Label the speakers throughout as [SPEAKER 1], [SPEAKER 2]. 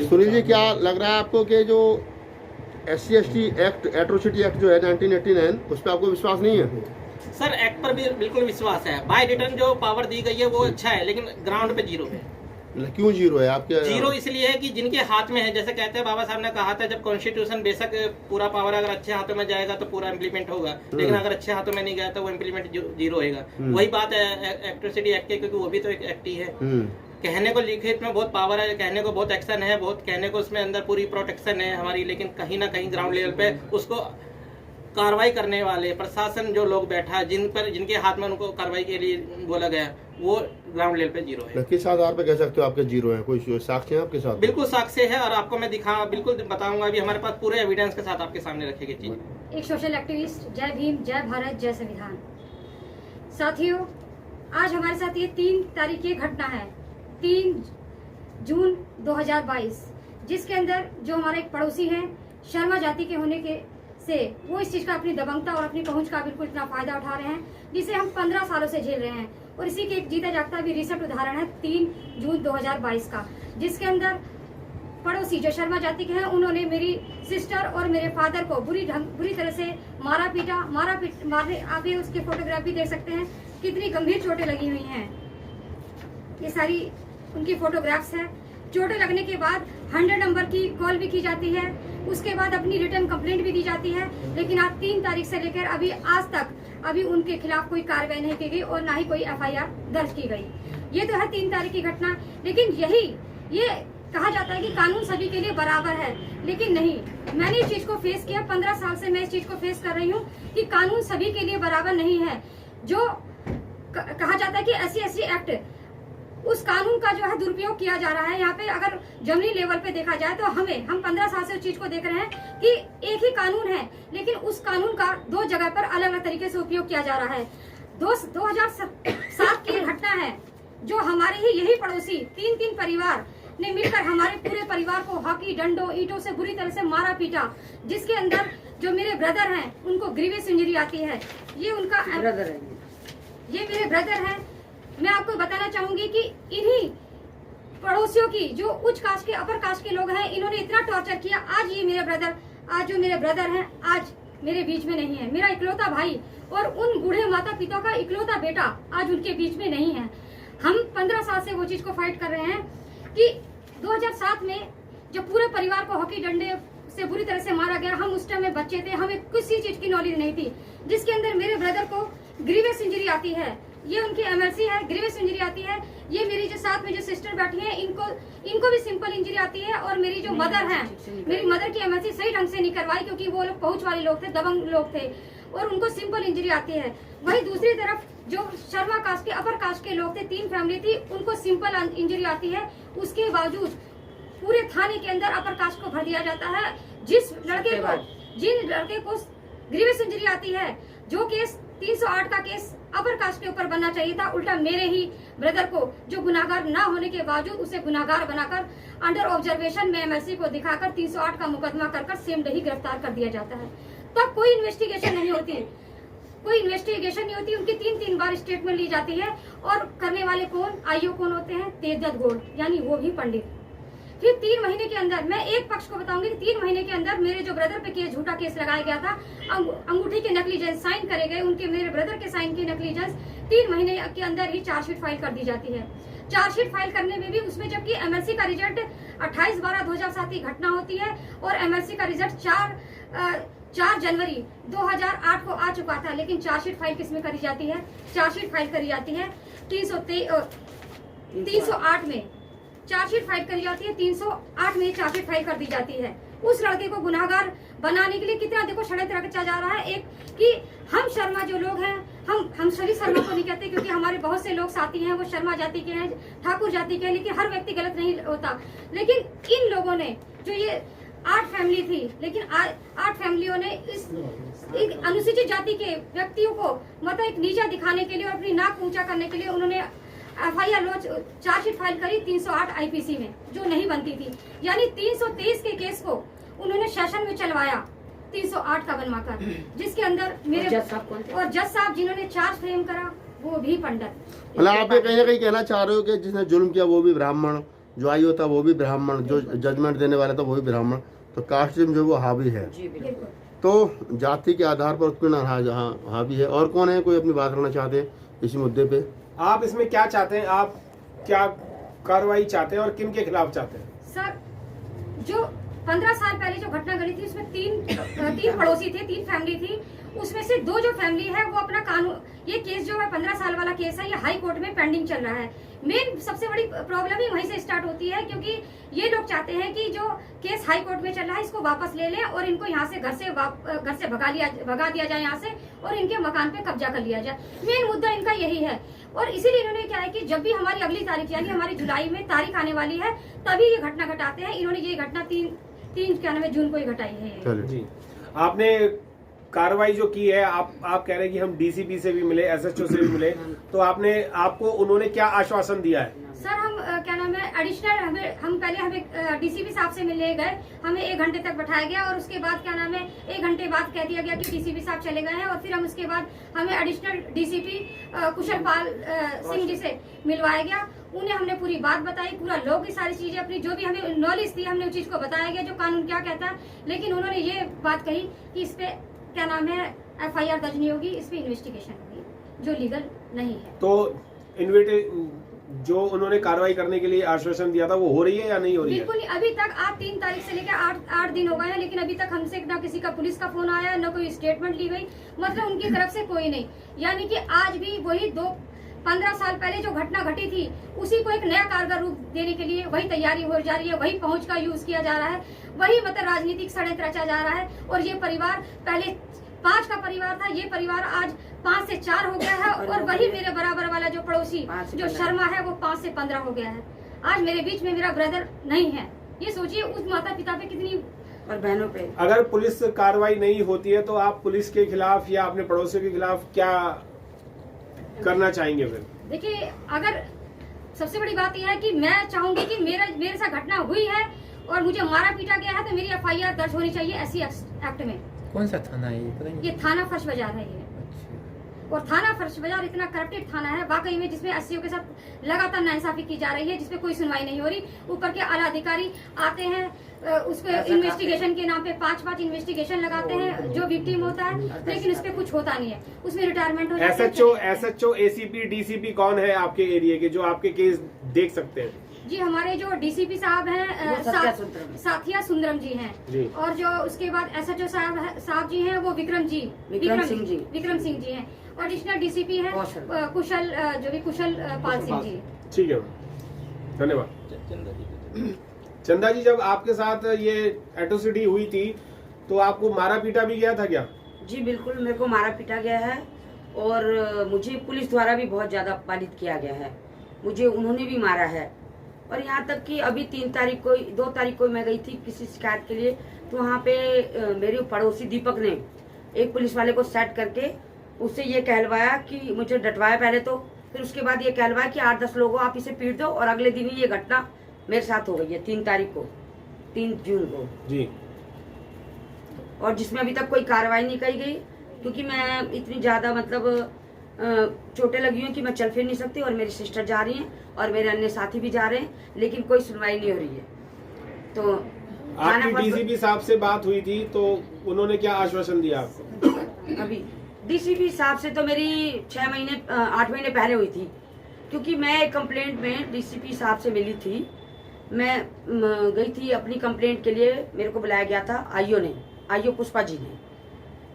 [SPEAKER 1] सुनील जी, क्या लग रहा है आपको कि जो SC/ST एक्ट, एट्रोसिटी एक्ट जो है 1989, उस पर आपको विश्वास नहीं है?
[SPEAKER 2] सर एक्ट पर भी बिल्कुल विश्वास है। बाय रिटर्न जो पावर दी गई है वो अच्छा है, लेकिन ग्राउंड पे जीरो है।
[SPEAKER 1] क्यों जीरो है आपके?
[SPEAKER 2] जीरो इसलिए है कि जिनके हाथ में है, जैसे कहते हैं बाबा साहब ने कहा था, जब कॉन्स्टिट्यूशन बेशक पूरा पावर अगर अच्छे हाथों में जाएगा तो पूरा इम्प्लीमेंट होगा, लेकिन अगर अच्छे हाथों में नहीं गया तो वो इम्प्लीमेंट जीरो होगा। वही बात है एट्रोसिटी एक्ट के, क्योंकि वो भी तो एक एक्ट ही है। कहने को लिखित में बहुत पावर है, कहने को बहुत एक्शन है, बहुत कहने को उसमें अंदर पूरी प्रोटेक्शन है हमारी, लेकिन कहीं ना कहीं ग्राउंड लेवल पे उसको कार्रवाई करने वाले प्रशासन जो लोग बैठा है, जिनके हाथ में उनको कार्रवाई के लिए बोला गया, वो ग्राउंड लेवल पे जीरो है।
[SPEAKER 1] किस आधार पे कह सकते हो आपके जीरो है? कोई साक्ष्य है आपके साथ?
[SPEAKER 2] बिल्कुल साक्ष्य है, और आपको मैं बिल्कुल बताऊंगा। अभी हमारे पास पूरे एविडेंस के साथ आपके सामने रखेगी चीज।
[SPEAKER 3] एक सोशल एक्टिविस्ट, जय भीम, जय भारत, जय संविधान। साथियों, आज हमारे साथ ये 3 तारीख की घटना है, 3 जून 2022, जिसके अंदर जो हमारा एक पड़ोसी है, शर्मा जाति के होने के से वो इस चीज का अपनी दबंगता और अपनी पहुंच का बिल्कुल इतना फायदा उठा रहे हैं, जिसे हम 15 सालों से झेल रहे हैं। और इसी के एक जीता जागता भी रिसेंट उदाहरण है 3 जून 2022 का, जिसके अंदर पड़ोसी जो शर्मा जाति के हैं, उन्होंने मेरी सिस्टर और मेरे फादर को बुरी तरह से मारने, आप ये उसके फोटोग्राफ भी देख सकते हैं, कितनी गंभीर चोटें लगी हुई हैं। ये सारी उनकी फोटोग्राफ्स है। चोटें लगने के बाद 100 नंबर की कॉल भी की जाती है, उसके बाद अपनी रिटर्न कंप्लेंट भी दी जाती है, लेकिन आज 3 तारीख से लेकर अभी आज तक उनके खिलाफ कोई कार्रवाई नहीं की गई और ना ही कोई FIR दर्ज की गई। ये तो है 3 तारीख की घटना, लेकिन ये कहा जाता है कि कानून सभी के लिए बराबर है, लेकिन नहीं। मैंने इस चीज को फेस किया, 15 साल से मैं इस चीज को फेस कर रही हूँ कि कानून सभी के लिए बराबर नहीं है। जो कहा जाता है कि SC/ST एक्ट, उस कानून का जो है दुरुपयोग किया जा रहा है। यहाँ पे अगर जमीनी लेवल पे देखा जाए तो हम 15 साल से उस चीज को देख रहे हैं कि एक ही कानून है, लेकिन उस कानून का 2 जगह पर अलग अलग तरीके से उपयोग किया जा रहा है। 2007 की घटना है, जो हमारे ही यही पड़ोसी 3 परिवार ने मिलकर हमारे पूरे परिवार को हॉकी, डंडों, ईंटों से बुरी तरह से मारा पीटा, जिसके अंदर जो मेरे ब्रदर हैं उनको ग्रीवियस इंजरी आती है। ये उनका ब्रदर है, ये मेरे ब्रदर हैं। मैं आपको बताना चाहूंगी कि इन्हीं पड़ोसियों की जो उच्च कास्ट के, अपर कास्ट के लोग हैं, इन्होंने इतना टॉर्चर किया। आज जो मेरे ब्रदर हैं, आज मेरे बीच में नहीं है। मेरा इकलौता भाई और उन बूढ़े माता पिता का इकलौता बेटा आज उनके बीच में नहीं है। हम 15 साल से वो चीज को फाइट कर रहे हैं कि 2007 में जब पूरे परिवार को हॉकी डंडे से बुरी तरह से मारा गया, हम उस टाइम में बच्चे थे, हमें किसी चीज की नॉलेज नहीं थी, जिसके अंदर मेरे ब्रदर को ग्रीवियस इंजरी आती है। ये उनकी MLC है, ग्रीवियस इंजरी आती है। ये मेरी जो साथ में जो सिस्टर बैठी है, इनको भी सिंपल इंजरी आती है। और मेरी जो मदर है, मेरी मदर की MLC सही ढंग से नहीं करवाई, क्योंकि वो लोग पहुंच वाले लोग थे, दबंग लोग थे, और उनको सिंपल इंजरी आती है। वही दूसरी तरफ जो शर्मा कास्ट के, अपर कास्ट के लोग थे, 3 फैमिली थी, उनको सिंपल इंजरी आती है। उसके बावजूद पूरे थाने के अंदर अपर कास्ट को भर दिया जाता है। जिन लड़के को ग्रीवियस इंजरी आती है, जो केस 308 का केस अपर कास्ट के ऊपर बनना चाहिए था, उल्टा मेरे ही ब्रदर को, जो गुनाहगार ना होने के बावजूद उसे गुनाहगार बनाकर अंडर ऑब्जर्वेशन में MLC को दिखाकर 308 का मुकदमा कर सेम डे ही गिरफ्तार कर दिया जाता है। तब कोई इन्वेस्टिगेशन नहीं होती, उनकी 3 बार स्टेटमेंट ली जाती है। और करने वाले कौन? IO कौन होते हैं? तेजदत्त गौड़, यानी वो भी पंडित। फिर 3 महीने के अंदर, मैं एक पक्ष को बताऊंगी कि 3 महीने के अंदर मेरे जो ब्रदर पे झूठा केस लगाया गया था, अंगूठी के नकलीजेंस साइन करे गए, उनके मेरे ब्रदर के साइन के नकलीजेंस 3 महीने के अंदर ही चार्जशीट फाइल कर दी जाती है। चार्जशीट फाइल करने में भी उसमें, जबकि MLC का रिजल्ट 28/12/2007 की घटना होती है, और MLC का रिजल्ट 4 जनवरी 2008 को आ चुका था, लेकिन चार्जशीट फाइल किसमें करी जाती है? चार्जशीट फाइल करी जाती है 308 में चार्जशीट फाइल करी जाती है, 308 में चार्जशीट फाइल कर दी जाती है। उस लड़के को गुनाहगार बनाने के लिए कितना देखो षड्यंत्र रचा जा रहा है। एक कि हम शर्मा जो लोग हैं, हम सभी शर्मा को नहीं कहते, क्योंकि हमारे बहुत से लोग साथी हैं वो शर्मा जाति के हैं, ठाकुर जाति के हैं, लेकिन हर व्यक्ति गलत नहीं होता। लेकिन इन लोगों ने, जो ये 8 फैमिली थी, लेकिन 8 फैमिलियों ने इस एक अनुसूचित जाति के व्यक्तियों को मतलब एक नीचा दिखाने के लिए और अपनी नाक ऊंचा करने के लिए उन्होंने FIR चार्जशीट फाइल करी 308 IPC में, जो नहीं बनती थी। यानी 323 के केस को उन्होंने सेशन में चलवाया 308 का बनवाकर, जिसके अंदर मेरे और जज साहब जिन्होंने चार्ज फ्रेम करा वो भी पंडित।
[SPEAKER 1] मतलब आप ये कहीं ना कहीं कहना चाह रहे हो कि जिसने जुल्म किया वो भी ब्राह्मण, जो आई होता वो भी ब्राह्मण, जो जजमेंट देने वाला था वो भी ब्राह्मण, तो कास्टिज्म जो वो हावी है।
[SPEAKER 4] जी बिल्कुल।
[SPEAKER 1] तो जाति के आधार पर उत्पीड़न हावी है। और कौन है, कोई अपनी बात रखना चाहते हैं इसी मुद्दे पे?
[SPEAKER 5] आप इसमें क्या चाहते हैं, आप क्या कार्रवाई चाहते हैं और किन के खिलाफ चाहते हैं?
[SPEAKER 3] सर, जो 15 साल पहले जो घटना घटी थी उसमें तीन पड़ोसी थे, 3 फैमिली थी। उसमें से 2 जो फैमिली है वो अपना कानून, ये केस जो है 15 साल वाला केस है, ये हाई कोर्ट में पेंडिंग चल रहा है। मेन सबसे बड़ी प्रॉब्लम ही वहीं से स्टार्ट होती है, क्योंकि ये लोग चाहते हैं कि जो केस हाई कोर्ट में चल रहा है इसको वापस ले लें और इनको यहाँ से घर से भगा दिया जाए यहाँ से, और इनके मकान पे कब्जा कर लिया जाए। मेन मुद्दा इनका यही है। और इसीलिए इन्होंने क्या है कि जब भी हमारी अगली तारीख यानी हमारी जुलाई में तारीख आने वाली है तभी ये घटना घटाते हैं। इन्होंने ये घटना 3 जून को ही घटाई है।
[SPEAKER 5] जी, आपने कार्रवाई जो की है, आप कह रहे हैं कि हम डीसीपी से भी मिले, एसएचओ से भी मिले, तो आपको उन्होंने क्या आश्वासन दिया है?
[SPEAKER 3] सर, हम क्या नाम है एडिशनल हम पहले हमें डीसीपी साहब से मिलने गए, हमें 1 घंटे तक बैठाया गया और उसके बाद क्या नाम है 1 घंटे बाद कह दिया गया कि डीसीपी साहब चले गए हैं। और फिर हम उसके बाद हमें एडिशनल डीसीपी कुशल पाल सिंह जी से मिलवाया गया। उन्हें हमने पूरी बात बताई, पूरा लोग की सारी चीजें अपनी जो भी हमें नॉलेज थी हमने उस चीज को बताया गया जो कानून क्या कहता है। लेकिन उन्होंने ये बात कही कि इस पे क्या नाम है FIR दर्ज नहीं होगी, इस पे इन्वेस्टिगेशन होगी, जो लीगल नहीं है।
[SPEAKER 5] तो जो उन्होंने कार्रवाई करने के लिए आश्वासन दिया था वो हो रही है या नहीं हो रही है?
[SPEAKER 3] बिल्कुल नहीं। अभी तक आप 3 तारीख से लेकर 8 दिन हो गए हैं, लेकिन अभी तक हमसे ना किसी का पुलिस का फोन आया, ना कोई स्टेटमेंट ली गई, मतलब उनकी तरफ से कोई नहीं। यानी कि आज भी वही 15 साल पहले जो घटना घटी थी उसी को एक नया कारगर रूप देने के लिए वही तैयारी हो जा रही है, वही पहुंच का यूज किया जा रहा है, वही मतलब राजनीतिक षड्यंत्र रचा जा रहा है। और ये परिवार पहले 5 का परिवार था, ये परिवार आज 5 से 4 हो गया है। और वही मेरे बराबर वाला जो पड़ोसी जो शर्मा है वो 5 से 15 हो गया है। आज मेरे बीच में मेरा ब्रदर नहीं है। ये सोचिए उस माता पिता पे कितनी,
[SPEAKER 4] और बहनों पे।
[SPEAKER 5] अगर पुलिस कार्रवाई नहीं होती है तो आप पुलिस के खिलाफ या अपने पड़ोसियों के खिलाफ क्या करना चाहेंगे फिर?
[SPEAKER 3] देखिए, अगर सबसे बड़ी बात यह है कि मैं चाहूंगी कि मेरे साथ घटना हुई है और मुझे मारा पीटा गया है तो मेरी FIR दर्ज होनी चाहिए SC एक्ट में।
[SPEAKER 6] कौन सा थाना है ये, पता नहीं?
[SPEAKER 3] ये थाना फर्श बाजार है ये। और थाना फर्श बाजार इतना करप्टेड थाना है वाकई में, जिसमें SCO के साथ लगातार नाइंसाफी की जा रही है, जिसपे कोई सुनवाई नहीं हो रही। ऊपर के आला अधिकारी आते हैं, उसको इन्वेस्टिगेशन के नाम पे 5 इन्वेस्टिगेशन लगाते हैं जो विक्टिम होता है, लेकिन उस पर कुछ होता नहीं है, उसमें रिटायरमेंट हो जाता है।
[SPEAKER 5] SHO ACP DCP कौन है आपके एरिया के जो आपके केस देख सकते हैं?
[SPEAKER 3] जी, हमारे जो DCP साहब हैं साथिया सुंदरम जी हैं
[SPEAKER 5] जी।
[SPEAKER 3] और जो उसके बाद SHO साहब जी हैं वो विक्रम सिंह जी हैं। और एडिशनल DCP है कुशल पाल सिंह जी।
[SPEAKER 5] ठीक है, धन्यवाद। चंदा जी, जब आपके साथ ये एट्रोसिटी हुई थी तो आपको मारा पीटा भी गया था क्या?
[SPEAKER 4] जी बिल्कुल, मेरे को मारा पीटा गया है और मुझे पुलिस द्वारा भी बहुत ज्यादा अपमानित किया गया है। मुझे उन्होंने भी मारा है। और यहाँ तक कि अभी 2 तारीख को मैं गई थी किसी शिकायत के लिए, तो वहाँ पे मेरे पड़ोसी दीपक ने एक पुलिस वाले को सेट करके उससे ये कहलवाया कि मुझे डटवाया पहले तो, फिर उसके बाद ये कहलवाया कि 8-10 लोगों आप इसे पीट दो। और अगले दिन ही ये घटना मेरे साथ हो गई है 3 तारीख को, 3 जून को
[SPEAKER 5] जी।
[SPEAKER 4] और जिसमें अभी तक कोई कार्रवाई नहीं की गई, क्योंकि मैं इतनी ज्यादा मतलब चोटें लगी हुई कि मैं चल फिर नहीं सकती। और मेरी सिस्टर जा रही हैं और मेरे अन्य साथी भी जा रहे हैं, लेकिन कोई सुनवाई नहीं हो रही है। तो
[SPEAKER 5] आपकी DCP साहब से बात हुई थी तो उन्होंने क्या आश्वासन दिया आपको?
[SPEAKER 4] अभी DCP साहब से तो मेरी 8 महीने पहले हुई थी, क्योंकि मैं एक कंप्लेंट में DCP साहब से मिली थी। मैं गई थी अपनी कंप्लेंट के लिए, मेरे को बुलाया गया था आईओ पुष्पा जी ने।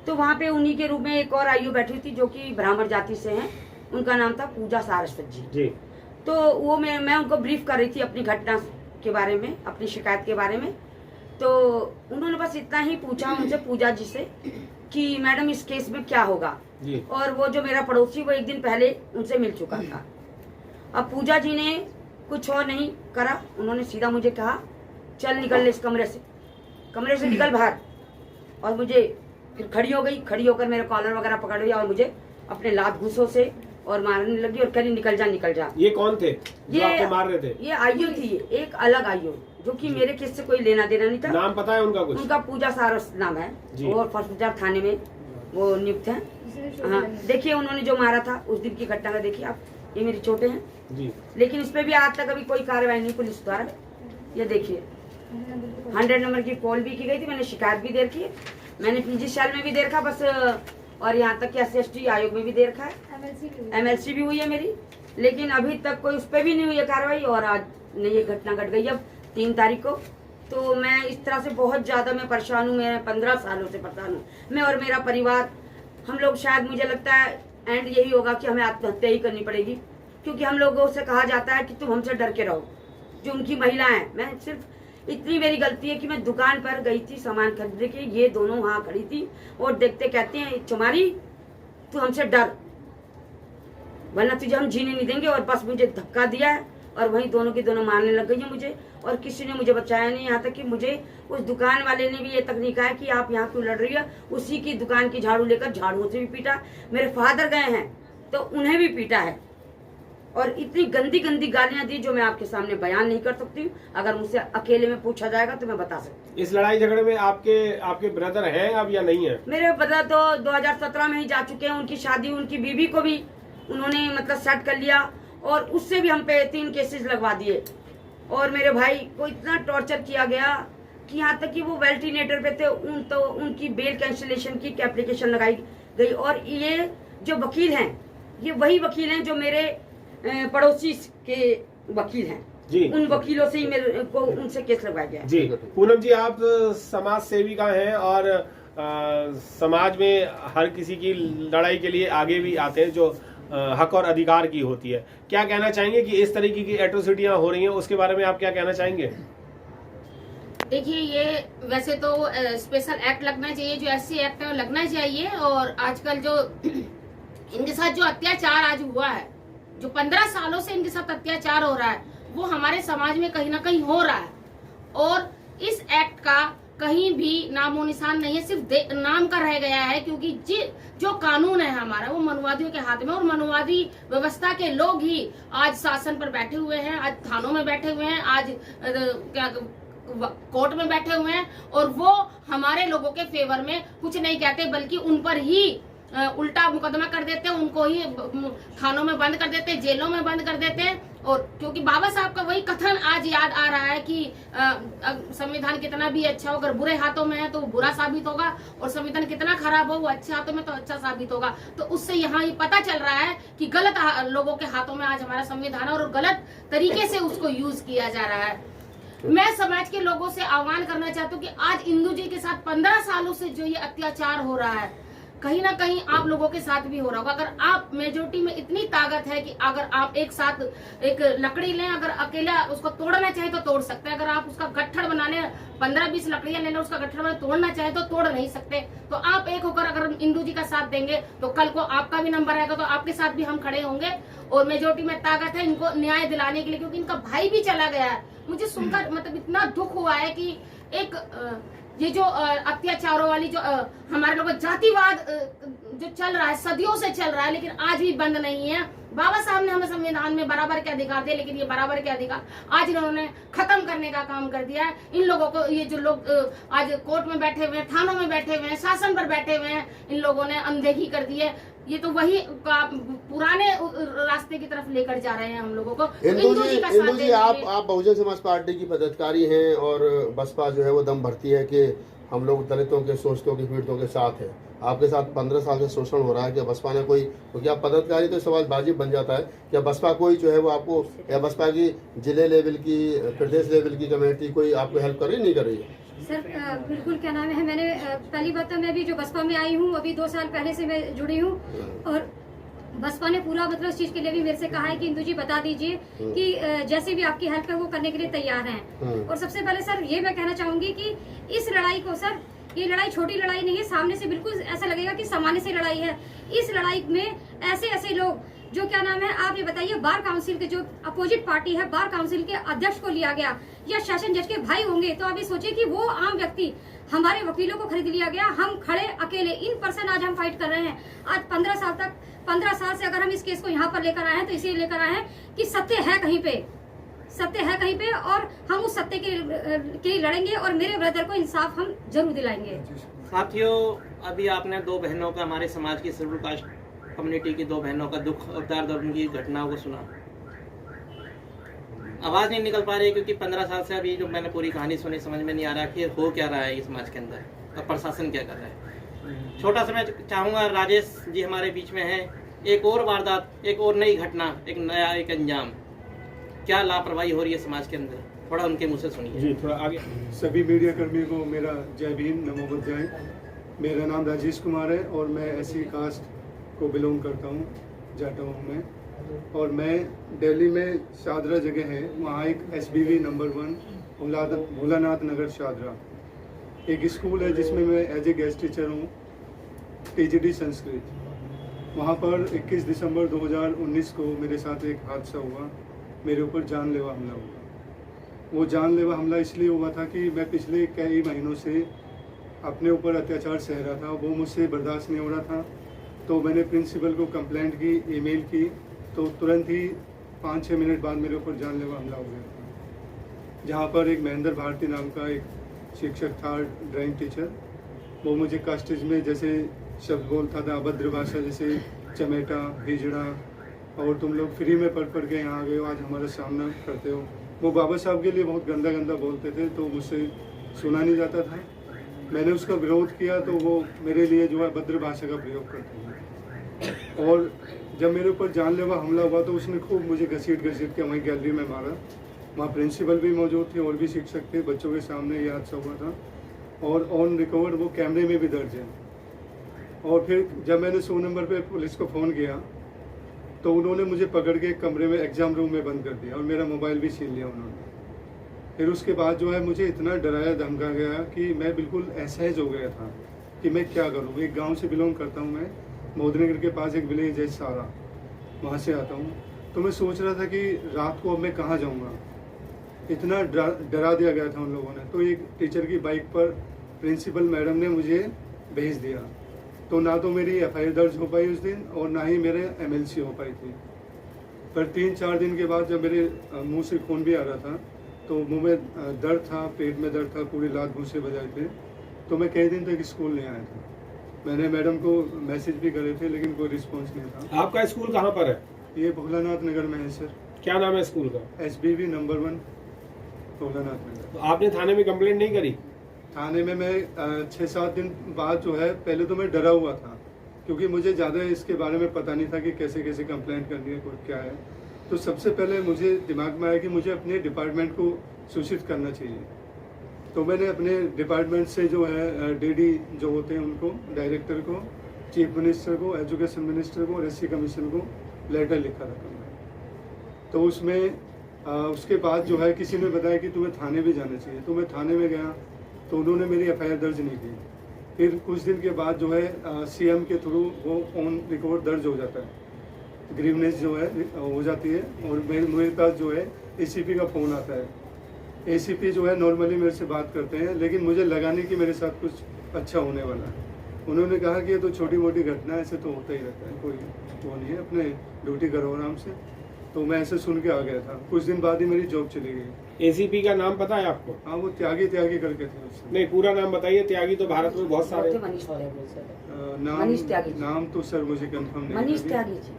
[SPEAKER 4] तो वहाँ पे उन्हीं के रूप में एक और आईओ बैठी थी जो कि ब्राह्मण जाति से हैं, उनका नाम था पूजा सारस्वत जी। तो वो मैं उनको ब्रीफ कर रही थी अपनी घटना के बारे में, अपनी शिकायत के बारे में। तो उन्होंने बस इतना ही पूछा उनसे, पूजा जी से, कि मैडम इस केस में क्या होगा। और वो जो मेरा पड़ोसी वो 1 दिन पहले उनसे मिल चुका था। अब पूजा जी ने कुछ और नहीं करा, उन्होंने सीधा मुझे कहा चल निकल इस कमरे से निकल बाहर। और मुझे फिर खड़ी हो गई, खड़ी होकर मेरे कॉलर वगैरह पकड़ लिया और मुझे अपने लात घूसों से और मारने लगी और कह रही निकल जा।
[SPEAKER 5] ये कौन थे जो आपको मार रहे थे?
[SPEAKER 4] ये आईओ थी, एक अलग आईओ जो कि मेरे केस से कोई लेना देना नहीं था।
[SPEAKER 5] नाम पता है उनका कुछ?
[SPEAKER 4] उनका पूजा सारस्वत नाम है, वो फर्स्ट थाने में वो नियुक्त है। हाँ, देखिए उन्होंने जो मारा था उस दिन की घटना का देखिए आप। ये मेरी चोटें हैं
[SPEAKER 5] जी।
[SPEAKER 4] लेकिन इस पे भी आज तक अभी कोई कार्रवाई नहीं पुलिस द्वारा। ये देखिए 100 नंबर की कॉल भी की गई थी, मैंने शिकायत भी दे रखी है, मैंने पीजी सेल में भी दे रखा बस, और यहाँ तक कि SC/ST आयोग में भी दे रखा है, MLC भी हुई है मेरी, लेकिन अभी तक कोई उस पर भी नहीं हुई है कार्रवाई। और आज ये घटना घट गई अब 3 तारीख को। तो मैं इस तरह से बहुत ज़्यादा मैं परेशान हूँ, मैं 15 सालों से परेशान हूँ, मैं और मेरा परिवार। हम लोग शायद मुझे लगता है एंड यही होगा कि हमें आत्महत्या ही करनी पड़ेगी, क्योंकि हम लोगों से कहा जाता है कि तुम हमसे डर के रहो, जो उनकी महिलाएं हैं। मैं सिर्फ इतनी मेरी गलती है कि मैं दुकान पर गई थी सामान खरीदने के, ये दोनों वहाँ खड़ी थी और देखते कहते हैं चुमारी तू हमसे डर, वरना तुझे हम जीने नहीं देंगे। और बस मुझे धक्का दिया है और वहीं दोनों की दोनों मारने लग गई है मुझे, और किसी ने मुझे बचाया नहीं। यहाँ तक कि मुझे उस दुकान वाले ने भी ये तकनीक है कि आप यहाँ क्यों लड़ रही है, उसी की दुकान की झाड़ू लेकर झाड़ुओं से भी पीटा। मेरे फादर गए हैं तो उन्हें भी पीटा है, और इतनी गंदी गंदी गालियां दी जो मैं आपके सामने बयान नहीं कर सकती हूँ। अगर मुझसे अकेले में पूछा जाएगा तो मैं बता सकती हूँ।
[SPEAKER 5] इस लड़ाई झगड़े में आपके ब्रदर हैं अब या नहीं है?
[SPEAKER 4] मेरे ब्रदर तो 2017 में ही जा चुके हैं, उनकी शादी, उनकी बीवी को भी उन्होंने मतलब सेट कर लिया, और उससे भी हम पे 3 केसेस लगवा दिए। और मेरे भाई को इतना टॉर्चर किया गया कि यहाँ तक कि वो वेंटिलेटर पे थे, तो उनकी बेल कैंसिलेशन की एप्लीकेशन लगाई गई। और ये जो वकील हैं, ये वही वकील हैं जो मेरे पड़ोसी के वकील हैं
[SPEAKER 5] जी।
[SPEAKER 4] उन वकीलों से ही मेरे को उनसे केस लगवाया गया
[SPEAKER 5] जी। पूनम जी, आप समाज सेविका हैं और समाज में हर किसी की लड़ाई के लिए आगे भी आते हैं जो हक और अधिकार की होती है। क्या कहना चाहेंगे कि इस तरीके की एट्रोसिटियां हो रही हैं, उसके बारे में आप क्या कहना चाहेंगे?
[SPEAKER 6] देखिए, ये वैसे तो स्पेशल एक्ट लगना चाहिए, जो SC एक्ट है लगना चाहिए। और आजकल जो इनके साथ जो अत्याचार आज हुआ है, जो 15 सालों से इनके साथ अत्याचार हो रहा है, वो हमारे समाज में कहीं ना कहीं हो रहा है। और इस एक्ट का कहीं भी नामो निशान नहीं है, सिर्फ नाम का रह गया है, क्योंकि जो कानून है हमारा वो मनुवादियों के हाथ में, और मनुवादी व्यवस्था के लोग ही आज शासन पर बैठे हुए हैं, आज थानों में बैठे हुए हैं, आज कोर्ट में बैठे हुए हैं, और वो हमारे लोगों के फेवर में कुछ नहीं कहते, बल्कि उन पर ही उल्टा मुकदमा कर देते हैं, उनको ही थानों में बंद कर देते हैं, जेलों में बंद कर देते हैं। और क्योंकि बाबा साहब का वही कथन आज याद आ रहा है कि संविधान कितना भी अच्छा हो, अगर बुरे हाथों में है तो बुरा साबित होगा, और संविधान कितना खराब हो वो अच्छे हाथों में तो अच्छा साबित होगा। तो उससे यहाँ ये पता चल रहा है कि गलत लोगों के हाथों में आज हमारा संविधान है, और गलत तरीके से उसको यूज किया जा रहा है। मैं समाज के लोगों से आह्वान करना चाहती हूँ कि आज इंदू जी के साथ 15 सालों से जो ये अत्याचार हो रहा है, कहीं ना कहीं आप लोगों के साथ भी हो रहा होगा। अगर आप मेजोरिटी में इतनी ताकत है कि अगर आप एक साथ एक लकड़ी लें, अगर अकेला उसको तोड़ना चाहे तो तोड़ सकते हैं, अगर आप उसका गट्ठर बनाने 15-20 लकड़ियां लेना उसका गट्ठर बना तोड़ना चाहे तो तोड़ नहीं सकते। तो आप एक होकर अगर इंदू जी का साथ देंगे तो कल को आपका भी नंबर आएगा, तो आपके साथ भी हम खड़े होंगे। और मेजोरिटी में ताकत है इनको न्याय दिलाने के लिए, क्योंकि इनका भाई भी चला गया है। मुझे सुनकर मतलब इतना दुख हुआ है कि एक ये जो अत्याचारों वाली जो हमारे लोगों जातिवाद जो चल रहा है, सदियों से चल रहा है, लेकिन आज भी बंद नहीं है। बाबा साहब ने हमें संविधान में बराबर के अधिकार दिए, लेकिन ये बराबर के अधिकार आज इन्होंने खत्म करने का काम कर दिया है। इन लोगों को, ये जो लोग आज कोर्ट में बैठे हुए हैं, थानों में बैठे हुए हैं, शासन पर बैठे हुए हैं, इन लोगों ने अनदेखी कर दी है। ये तो वही पुराने रास्ते की तरफ लेकर जा रहे हैं हम लोगों को।
[SPEAKER 1] इंदू जी, आप बहुजन समाज पार्टी की पदाधिकारी हैं, और बसपा जो है वो दम भरती है कि हम लोग दलितों के, शोषितों के, पीड़ितों के साथ है। आपके साथ 15 साल से शोषण हो रहा है, क्या बसपा ने कोई, क्योंकि आप पदाधिकारी तो सवाल वाजिब बन जाता है, क्या बसपा कोई जो है वो आपको, या बसपा की जिले लेवल की, प्रदेश लेवल की कमेटी कोई आपको हेल्प कर रही नहीं कर रही है?
[SPEAKER 3] सर बिल्कुल, क्या नाम है, मैंने पहली बात तो मैं भी जो बसपा में आई हूँ अभी 2 साल पहले से मैं जुड़ी हूँ, और बसपा ने पूरा मतलब इस चीज के लिए भी मेरे से कहा है कि इंदू जी बता दीजिए कि जैसे भी आपकी हेल्प है वो करने के लिए तैयार हैं। और सबसे पहले सर ये मैं कहना चाहूंगी कि इस लड़ाई को, सर ये लड़ाई छोटी लड़ाई नहीं है, सामने से बिल्कुल ऐसा लगेगा कि सामान्य से लड़ाई है। इस लड़ाई में ऐसे लोग जो क्या नाम है, आप ये बताइए, बार काउंसिल के जो अपोजिट पार्टी है, बार काउंसिल के अध्यक्ष को लिया गया, या सेशन जज के भाई होंगे, तो आप ये सोचिए कि वो आम व्यक्ति, हमारे वकीलों को खरीद लिया गया, हम खड़े अकेले इन पर्सन आज हम फाइट कर रहे हैं। आज 15 साल से अगर हम इस केस को यहाँ पर लेकर आए हैं तो इसीलिए लेकर आए हैं कि सत्य है कहीं पे, सत्य है कहीं पे, और हम उस सत्य के लिए लड़ेंगे, और मेरे ब्रदर को इंसाफ हम जरूर दिलाएंगे।
[SPEAKER 2] साथियों, अभी आपने 2 बहनों का, हमारे समाज की शेड्यूल कास्ट कम्युनिटी की 2 बहनों का दुख और दर्द और उनकी घटनाओं को सुना। आवाज़ नहीं निकल पा रही क्योंकि 15 साल से अभी जो मैंने पूरी कहानी सुनी समझ में नहीं आ रहा कि हो क्या रहा है इस समाज के अंदर और प्रशासन क्या कर रहा है। छोटा सा मैं चाहूँगा, राजेश जी हमारे बीच में हैं, एक और वारदात, एक और नई घटना, एक नया एक अंजाम, क्या लापरवाही हो रही है समाज के अंदर, थोड़ा उनके मुँह से सुनिए।
[SPEAKER 5] जी थोड़ा आगे।
[SPEAKER 7] सभी मीडिया कर्मियों को मेरा जय भीम, नमो बुद्धाय। मेरा नाम राजेश कुमार है और मैं एससी कास्ट को बिलोंग करता हूँ, जाटा हूँ मैं। और मैं दिल्ली में शादरा जगह है, वहाँ एक SBV नंबर 1 भोलानाथ नगर शादरा एक स्कूल है जिसमें मैं एज ए गेस्ट टीचर हूँ, TGD संस्कृत। वहाँ पर 21 दिसंबर 2019 को मेरे साथ एक हादसा हुआ, मेरे ऊपर जानलेवा हमला हुआ। वो जानलेवा हमला इसलिए हुआ था कि मैं पिछले कई महीनों से अपने ऊपर अत्याचार सह रहा था, वो मुझसे बर्दाश्त नहीं हो रहा था। तो मैंने प्रिंसिपल को कंप्लेंट की, ईमेल की, तो तुरंत ही 5-6 मिनट बाद मेरे ऊपर जानलेवा हमला हो गया था। जहाँ पर एक महेंद्र भारती नाम का एक शिक्षक था, ड्राइंग टीचर, वो मुझे कास्टेज में जैसे शब्द बोलता था, अभद्र भाषा जैसे चमेटा, हिजड़ा, और तुम लोग फ्री में पढ़ के यहाँ आ गए हो, आज हमारा सामना करते हो। वो बाबा साहब के लिए बहुत गंदा गंदा बोलते थे, तो मुझसे सुना नहीं जाता था। मैंने उसका विरोध किया तो वो मेरे लिए जो है अभद्र भाषा का प्रयोग करते हैं। और जब मेरे ऊपर जानलेवा हमला हुआ तो उसने खूब मुझे घसीट के वहीं गैलरी में मारा। वहाँ प्रिंसिपल भी मौजूद थे और भी शिक्षक थे, बच्चों के सामने ये हादसा हुआ था और ऑन रिकॉर्ड वो कैमरे में भी दर्ज है। और फिर जब मैंने 100 नंबर पे पुलिस को फ़ोन किया तो उन्होंने मुझे पकड़ के एक कमरे में एग्ज़ाम रूम में बंद कर दिया और मेरा मोबाइल भी छीन लिया उन्होंने। फिर उसके बाद जो है मुझे इतना डराया धमका गया कि मैं बिल्कुल असहज हो गया था कि मैं क्या करूँ। एक गांव से बिलोंग करता हूँ मैं, मोदनगर के पास एक विलेज है सारा, वहाँ से आता हूँ। तो मैं सोच रहा था कि रात को अब मैं कहाँ जाऊँगा, इतना डरा दिया गया था उन लोगों ने। तो एक टीचर की बाइक पर प्रिंसिपल मैडम ने मुझे भेज दिया। तो ना तो मेरी FIR दर्ज हो पाई उस दिन और ना ही मेरे MLC हो पाई थी। पर 3-4 दिन के बाद जब मेरे मुंह से खून भी आ रहा था तो मुंह में दर्द था, पेट में दर्द था, पूरी रात घूंसे बजाए थे। तो मैं कई दिन तक स्कूल नहीं आया था। मैंने मैडम को मैसेज भी करे थे लेकिन कोई रिस्पॉन्स नहीं था।
[SPEAKER 5] आपका स्कूल कहाँ पर है?
[SPEAKER 7] ये भोलानाथ नगर में है सर।
[SPEAKER 5] क्या नाम है स्कूल का?
[SPEAKER 7] SBV नंबर 1 भोलानाथ नगर।
[SPEAKER 5] तो आपने थाने में कंप्लेंट नहीं करी?
[SPEAKER 7] थाने में मैं 6-7 दिन बाद जो है, पहले तो मैं डरा हुआ था क्योंकि मुझे ज़्यादा इसके बारे में पता नहीं था कि कैसे कैसे कंप्लेंट करनी है, कोई क्या है। तो सबसे पहले मुझे दिमाग में आया कि मुझे अपने डिपार्टमेंट को सूचित करना चाहिए। तो मैंने अपने डिपार्टमेंट से जो है DD जो होते हैं उनको, डायरेक्टर को, चीफ मिनिस्टर को, एजुकेशन मिनिस्टर को और SC कमीशन को लेटर लिखा था मैंने। तो उसमें उसके बाद जो है किसी ने बताया कि तुम्हें थाने भी जाना चाहिए। तो मैं थाने में गया तो उन्होंने मेरी FIR दर्ज नहीं की। फिर कुछ दिन के बाद जो है CM के थ्रू वो ऑन रिकॉर्ड दर्ज हो जाता है, ग्रीवनेस जो है हो जाती है और मेरे पास जो है ACP का फ़ोन आता है। ACP जो है नॉर्मली मेरे से बात करते हैं लेकिन मुझे लगा नहीं कि मेरे साथ कुछ अच्छा होने वाला है। उन्होंने कहा कि ये तो छोटी मोटी घटना है, ऐसे तो होता ही रहता है, कोई वो नहीं है, अपने ड्यूटी करो आराम से। तो मैं ऐसे सुन के आ गया था। कुछ दिन बाद ही मेरी जॉब चली गई।
[SPEAKER 5] ACP का नाम पता है आपको?
[SPEAKER 7] हाँ, वो त्यागी करके थे उससे।
[SPEAKER 5] नहीं, पूरा नाम बताइए। त्यागी तो भारत में बहुत सारे।
[SPEAKER 4] मनीष त्यागी सर।
[SPEAKER 7] नाम
[SPEAKER 4] मनीष त्यागी।
[SPEAKER 7] नाम तो सर मुझे कंफर्म नहीं।
[SPEAKER 4] मनीष त्यागी जी।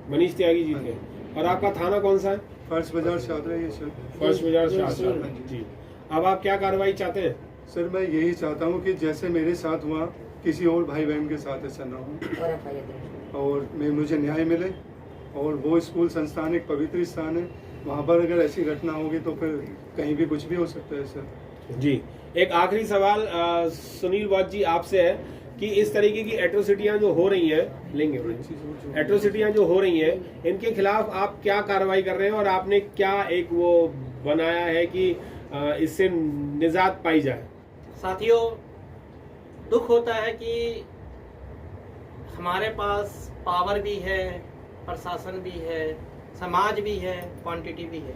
[SPEAKER 7] मनीष त्यागी
[SPEAKER 5] जी थे। और आपका थाना कौन सा है?
[SPEAKER 7] फर्स्ट बाजार शादरा है सर।
[SPEAKER 5] फर्स्ट बाजार शादरा जी। अब आप क्या कार्रवाई चाहते हैं?
[SPEAKER 7] सर मैं यही चाहता हूँ कि जैसे मेरे साथ हुआ किसी और भाई बहन के साथ ऐसा ना हो और मुझे न्याय मिले। और वो स्कूल संस्थान एक पवित्र स्थान है, वहाँ पर अगर ऐसी घटना होगी तो फिर कहीं भी कुछ भी हो सकता है सर।
[SPEAKER 5] जी, एक आखिरी सवाल सुनील वाज जी आपसे है कि इस तरीके की एट्रोसिटियां जो हो रही हैं, एट्रोसिटियां जो हो रही हैं, इनके खिलाफ आप क्या कार्रवाई कर रहे हैं और आपने क्या एक वो बनाया है कि इससे निजात पाई जाए?
[SPEAKER 2] साथियों, दुख होता है कि हमारे पास पावर भी है, प्रशासन भी है, समाज भी है, क्वांटिटी भी है,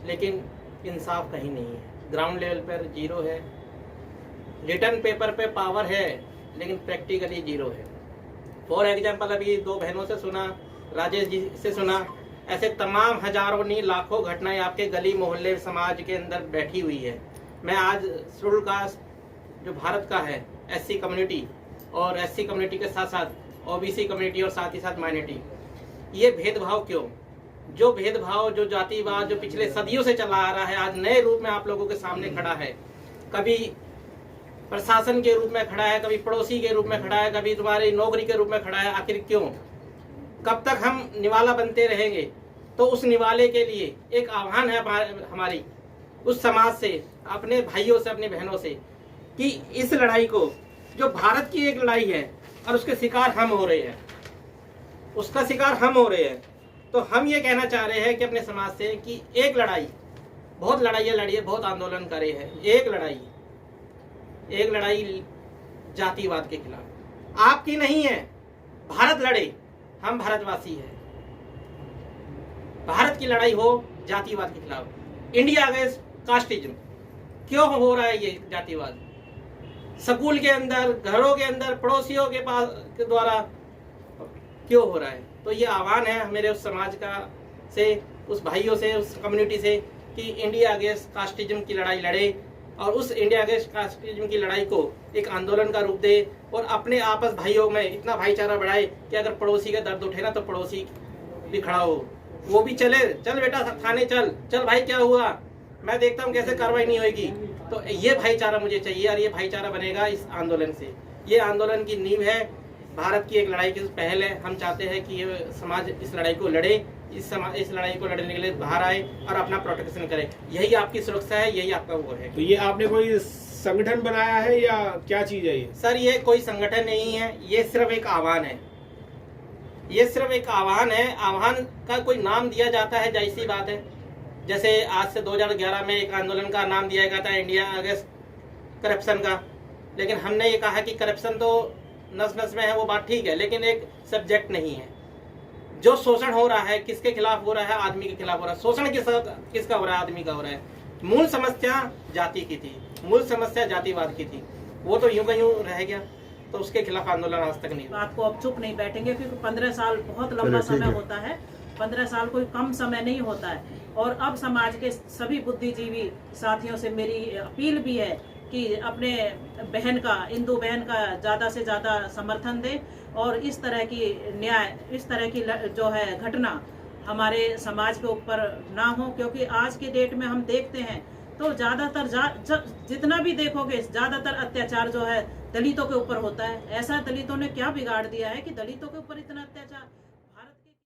[SPEAKER 2] लेकिन इंसाफ कहीं नहीं है। ग्राउंड लेवल पर जीरो है। रिटर्न पेपर पे पावर है लेकिन प्रैक्टिकली जीरो है। फॉर एग्जाम्पल, अभी 2 बहनों से सुना, राजेश जी से सुना, ऐसे तमाम हजारों नहीं लाखों घटनाएं आपके गली मोहल्ले समाज के अंदर बैठी हुई है। मैं आज शेड्यूल कास्ट जो भारत का है, SC कम्युनिटी, और SC कम्युनिटी के साथ साथ OBC कम्युनिटी और साथ ही साथ माइनॉरिटी, ये भेदभाव क्यों? जो भेदभाव, जो जातिवाद जो पिछले सदियों से चला आ रहा है, आज नए रूप में आप लोगों के सामने खड़ा है। कभी प्रशासन के रूप में खड़ा है, कभी पड़ोसी के रूप में खड़ा है, कभी तुम्हारी नौकरी के रूप में खड़ा है। आखिर क्यों? कब तक हम निवाला बनते रहेंगे? तो उस निवाले के लिए एक आह्वान है हमारी उस समाज से, अपने भाइयों से, अपनी बहनों से, कि इस लड़ाई को, जो भारत की एक लड़ाई है और उसके शिकार हम हो रहे हैं, उसका शिकार हम हो रहे हैं, तो हम ये कहना चाह रहे हैं कि अपने समाज से कि एक लड़ाई, बहुत लड़ाइयाँ लड़ी है, बहुत आंदोलन करे हैं, एक लड़ाई जातिवाद के खिलाफ आपकी नहीं है। भारत लड़े, हम भारतवासी हैं। भारत की लड़ाई हो जातिवाद के खिलाफ। इंडिया अगेंस्ट कास्टिज्म क्यों हो रहा है ये जातिवाद? स्कूल के अंदर, घरों के अंदर, पड़ोसियों के पास के द्वारा क्यों हो रहा है? तो ये आह्वान है मेरे उस समाज का से, उस भाइयों से, उस कम्युनिटी से, कि इंडिया अगेंस्ट कास्टिज्म की लड़ाई लड़े और उस इंडिया अगेंस्ट कास्टिज्म की लड़ाई को एक आंदोलन का रूप दे और अपने आपस भाइयों में इतना भाईचारा बढ़ाए कि अगर पड़ोसी का दर्द उठे ना तो पड़ोसी भी खड़ा हो, वो भी चले, चल बेटा थाने चल भाई क्या हुआ, मैं देखता हूँ कैसे कार्रवाई नहीं होगी। तो ये भाईचारा मुझे चाहिए और ये भाईचारा बनेगा इस आंदोलन से। ये आंदोलन की नींव है, भारत की एक लड़ाई की पहल है। हम चाहते हैं कि ये समाज इस लड़ाई को लड़े, इस लड़ाई को लड़ने के लिए बाहर आए और अपना प्रोटेक्शन करे। यही आपकी सुरक्षा है, यही आपका वो है।
[SPEAKER 5] तो ये आपने कोई संगठन बनाया है या क्या चीज है ये?
[SPEAKER 2] सर ये कोई संगठन नहीं है, ये सिर्फ एक आह्वान है। ये सिर्फ एक आह्वान है। आह्वान का कोई नाम दिया जाता है, जाहिर सी बात है। जैसे आज से 2011 में एक आंदोलन का नाम दिया गया था इंडिया अगेंस्ट करप्शन का, लेकिन हमने ये कहा कि करप्शन तो नस नस में है, वो बात ठीक है, लेकिन एक सब्जेक्ट नहीं है। जो शोषण हो रहा है किसके खिलाफ हो रहा है? आदमी के खिलाफ हो रहा है। शोषण किसका हो रहा है? आदमी का हो रहा है। मूल समस्या जाति की थी, मूल समस्या जातिवाद की थी, वो तो यूं का यूं रह गया। तो उसके खिलाफ आंदोलन आज तक नहीं हुआ।
[SPEAKER 8] बात को अब चुप नहीं बैठेंगे, क्योंकि 15 साल बहुत लंबा समय होता है। 15 साल कोई कम समय नहीं होता है। और अब समाज के सभी बुद्धिजीवी साथियों से मेरी अपील भी है कि अपने बहन का, हिंदू बहन का ज़्यादा से ज़्यादा समर्थन दें और इस तरह की न्याय, इस तरह की जो है घटना हमारे समाज के ऊपर ना हो। क्योंकि आज के डेट में हम देखते हैं तो ज़्यादातर जितना भी देखोगे ज़्यादातर अत्याचार जो है दलितों के ऊपर होता है। ऐसा दलितों ने क्या बिगाड़ दिया है कि दलितों के ऊपर इतना अत्याचार?